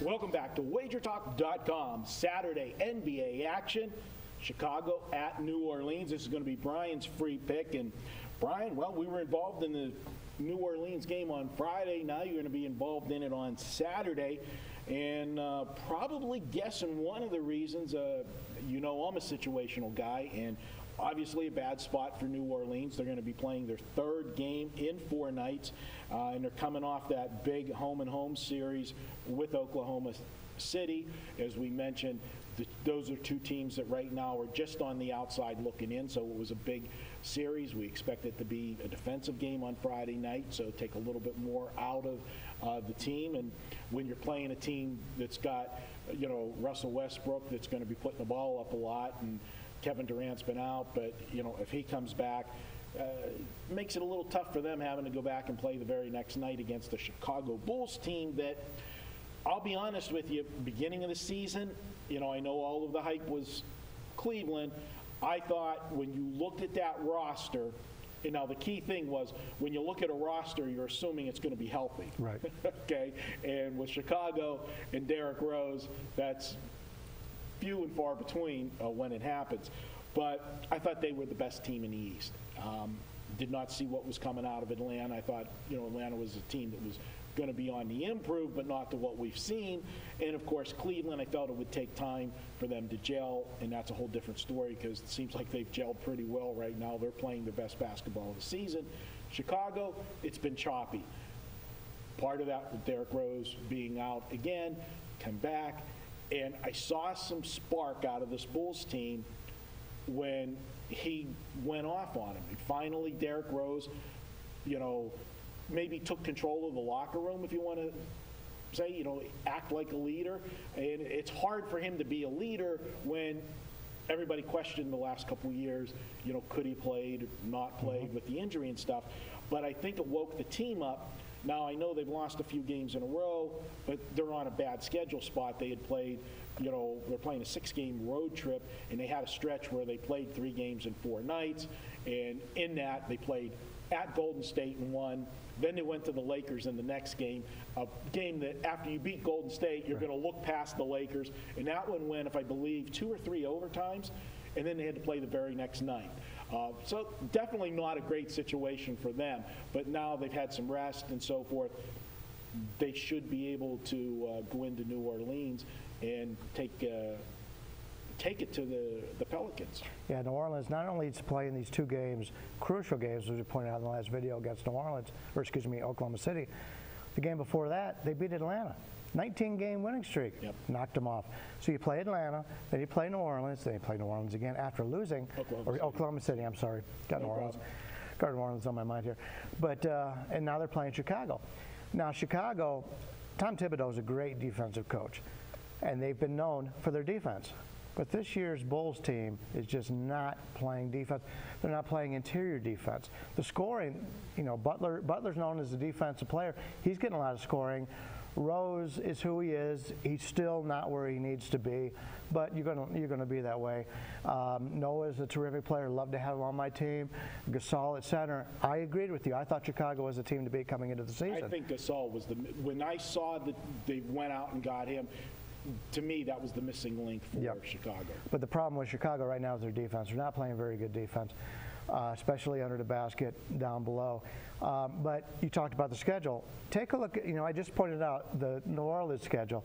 Welcome back to WagerTalk.com. Saturday NBA action. Chicago at New Orleans. This is going to be Brian's free pick. And Brian, well, we were involved in the New Orleans game on Friday. Now you're going to be involved in it on Saturday. And probably guessing one of the reasons, you know, I'm a situational guy, and obviously a bad spot for New Orleans. They're going to be playing their third game in 4 nights, and they're coming off that big home-and-home series with Oklahoma City. As we mentioned, those are two teams that right now are just on the outside looking in, so it was a big series. We expect it to be a defensive game on Friday night, so take a little bit more out of the team. And when you're playing a team that's got, you know, Russell Westbrook that's going to be putting the ball up a lot, and Kevin Durant's been out, but, you know, if he comes back, makes it a little tough for them having to go back and play the very next night against the Chicago Bulls team that, I'll be honest with you, beginning of the season, you know, I know all of the hype was Cleveland. I thought when you looked at that roster, and now the key thing was when you look at a roster, you're assuming it's going to be healthy. Right. Okay? And with Chicago and Derrick Rose, that's few and far between when it happens. But I thought they were the best team in the East. Did not see what was coming out of Atlanta. I thought, you know, Atlanta was a team that was going to be on the improve, but not to what we've seen. And, of course, Cleveland, I felt it would take time for them to gel, and that's a whole different story because it seems like they've gelled pretty well right now. They're playing their best basketball of the season. Chicago, it's been choppy. Part of that with Derrick Rose being out again, come back, and I saw some spark out of this Bulls team when he went off on him. And finally, Derrick Rose, you know, maybe took control of the locker room, if you want to say, you know, act like a leader. And it's hard for him to be a leader when everybody questioned the last couple of years, you know, could he played, not played with the injury and stuff. But I think it woke the team up. Now, I know they've lost a few games in a row, but they're on a bad schedule spot. They had played, you know, they're playing a 6-game road trip, and they had a stretch where they played 3 games in 4 nights. And in that, they played at Golden State and won. Then they went to the Lakers in the next game, a game that after you beat Golden State, you're going to look past the Lakers. And that one went, if I believe, 2 or 3 overtimes, and then they had to play the very next night. So definitely not a great situation for them. But now they've had some rest and so forth. They should be able to go into New Orleans and take it to the Pelicans. Yeah, New Orleans not only is playing these 2 games, crucial games, as we pointed out in the last video against Oklahoma City. The game before that, they beat Atlanta. 19-game winning streak, knocked them off. So you play Atlanta, then you play New Orleans, then you play New Orleans again after losing, Oklahoma City, I'm sorry, got New Orleans on my mind here. But, and now they're playing Chicago. Now Chicago, Tom Thibodeau is a great defensive coach, and they've been known for their defense. But this year's Bulls team is just not playing defense. They're not playing interior defense. The scoring, you know, Butler's known as a defensive player. He's getting a lot of scoring. Rose is who he is. He's still not where he needs to be, but you're gonna be that way. Noah's a terrific player. Love to have him on my team. Gasol at center. I agreed with you. I thought Chicago was the team to beat coming into the season. I think Gasol was when I saw that they went out and got him. To me, that was the missing link for Chicago. But the problem with Chicago right now is their defense. They're not playing very good defense, especially under the basket down below. But you talked about the schedule. Take a look at, you know, I just pointed out the New Orleans schedule.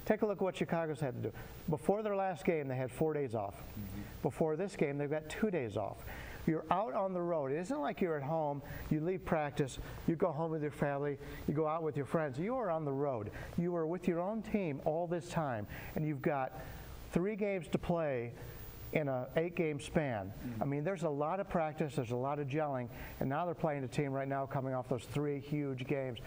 Take a look at what Chicago's had to do. Before their last game, they had 4 days off. Before this game, they've got 2 days off. You're out on the road. It isn't like you're at home, you leave practice, you go home with your family, you go out with your friends. You are on the road. You are with your own team all this time, and you've got 3 games to play in an 8-game span. I mean, there's a lot of practice, there's a lot of gelling, and now they're playing a team right now coming off those 3 huge games.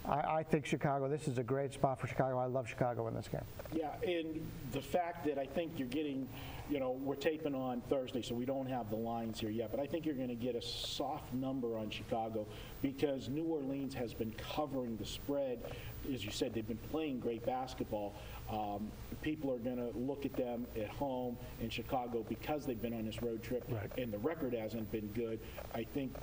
I think Chicago, this is a great spot for Chicago. I love Chicago in this game. Yeah, and the fact that I think you're getting, you know, we're taping on Thursday, so we don't have the lines here yet, but I think you're going to get a soft number on Chicago because New Orleans has been covering the spread. As you said, they've been playing great basketball. People are going to look at them at home in Chicago because they've been on this road trip, and the record hasn't been good. I think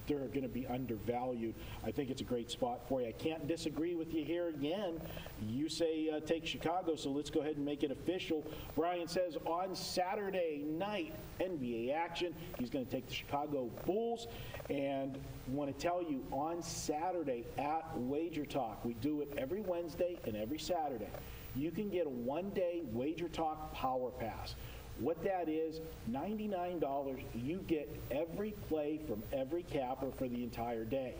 they're going to be undervalued. I think it's a great spot for you. I can't disagree with you here again. You say take Chicago, so let's go ahead and make it official. Brian says on Saturday night, NBA action, he's going to take the Chicago Bulls. And I want to tell you, on Saturday at Wager Talk, we do it every Wednesday and every Saturday. You can get a one-day Wager Talk Power Pass. What that is, $99. You get every play from every capper for the entire day.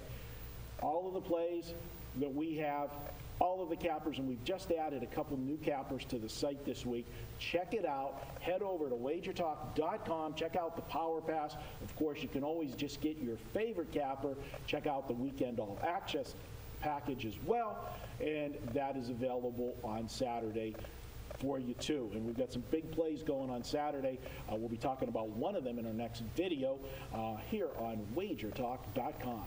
All of the plays that we have, all of the cappers, and we've just added a couple new cappers to the site this week. Check it out. Head over to wagertalk.com. Check out the Power Pass. Of course, you can always just get your favorite capper. Check out the Weekend All Access package as well, and that is available on Saturday for you too. And we've got some big plays going on Saturday. We'll be talking about one of them in our next video here on wagertalk.com.